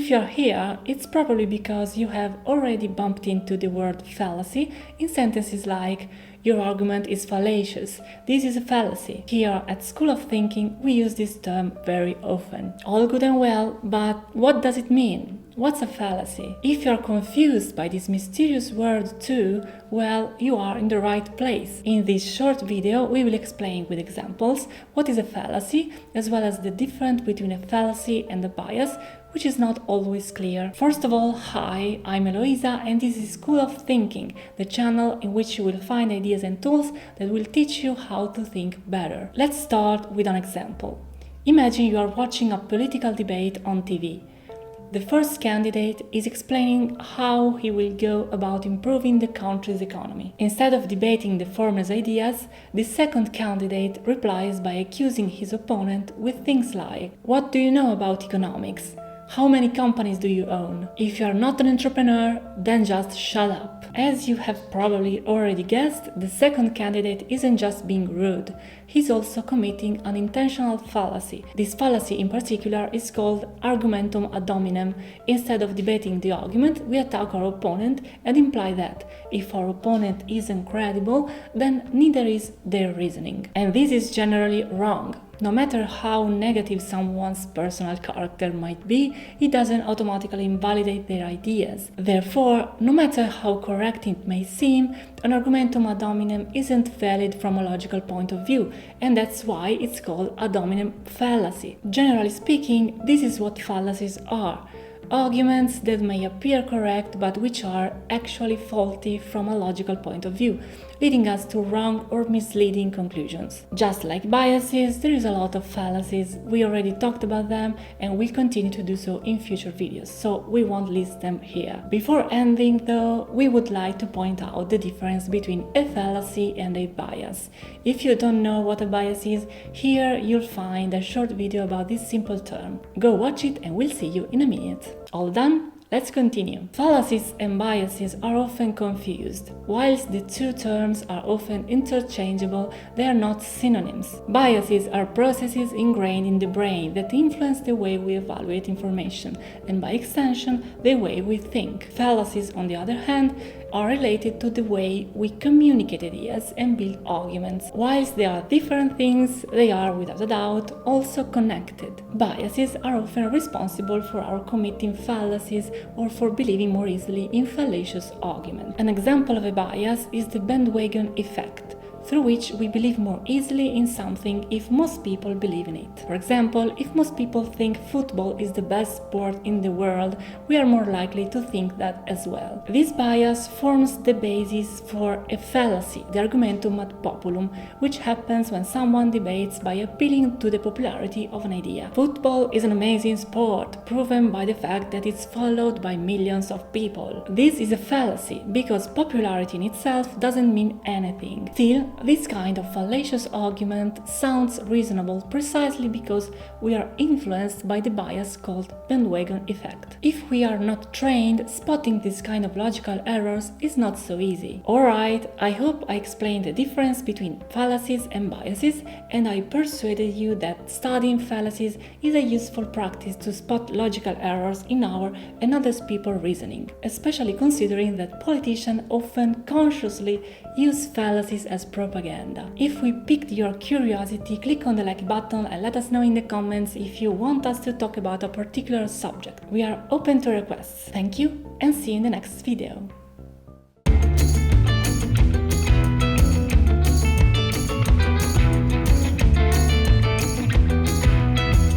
If you're here, it's probably because you have already bumped into the word fallacy in sentences like "your argument is fallacious," "this is a fallacy." Here at School of Thinking, we use this term very often. All good and well, but what does it mean? What's a fallacy? If you're confused by this mysterious word too, well, you are in the right place. In this short video, we will explain with examples what is a fallacy, as well as the difference between a fallacy and a bias, which is not always clear. First of all, hi, I'm Eloisa and this is School of Thinking, the channel in which you will find ideas and tools that will teach you how to think better. Let's start with an example. Imagine you are watching a political debate on TV. The first candidate is explaining how he will go about improving the country's economy. Instead of debating the former's ideas, the second candidate replies by accusing his opponent with things like, "What do you know about economics? How many companies do you own? If you are not an entrepreneur, then just shut up." As you have probably already guessed, the second candidate isn't just being rude, he's also committing an intentional fallacy. This fallacy in particular is called Argumentum Abdominum. Instead of debating the argument, we attack our opponent and imply that if our opponent isn't credible, then neither is their reasoning. And this is generally wrong. No matter how negative someone's personal character might be, it doesn't automatically invalidate their ideas. Therefore, no matter how correct it may seem, an argumentum ad hominem isn't valid from a logical point of view, and that's why it's called ad hominem fallacy. Generally speaking, this is what fallacies are. Arguments that may appear correct but which are actually faulty from a logical point of view, leading us to wrong or misleading conclusions. Just like biases, there is a lot of fallacies. We already talked about them and we'll continue to do so in future videos, so we won't list them here. Before ending though, we would like to point out the difference between a fallacy and a bias. If you don't know what a bias is, here you'll find a short video about this simple term. Go watch it and we'll see you in a minute. All done? Let's continue. Fallacies and biases are often confused. Whilst the two terms are often interchangeable, they are not synonyms. Biases are processes ingrained in the brain that influence the way we evaluate information, and by extension, the way we think. Fallacies, on the other hand, are related to the way we communicate ideas and build arguments. Whilst they are different things, they are, without a doubt, also connected. Biases are often responsible for our committing fallacies or for believing more easily in fallacious arguments. An example of a bias is the bandwagon effect, through which we believe more easily in something if most people believe in it. For example, if most people think football is the best sport in the world, we are more likely to think that as well. This bias forms the basis for a fallacy, the argumentum ad populum, which happens when someone debates by appealing to the popularity of an idea. Football is an amazing sport, proven by the fact that it's followed by millions of people. This is a fallacy, because popularity in itself doesn't mean anything. Still, this kind of fallacious argument sounds reasonable precisely because we are influenced by the bias called bandwagon effect. If we are not trained, spotting this kind of logical errors is not so easy. Alright, I hope I explained the difference between fallacies and biases, and I persuaded you that studying fallacies is a useful practice to spot logical errors in our and other people's reasoning, especially considering that politicians often consciously use fallacies as propaganda. If we piqued your curiosity, click on the like button and let us know in the comments if you want us to talk about a particular subject. We are open to requests. Thank you and see you in the next video.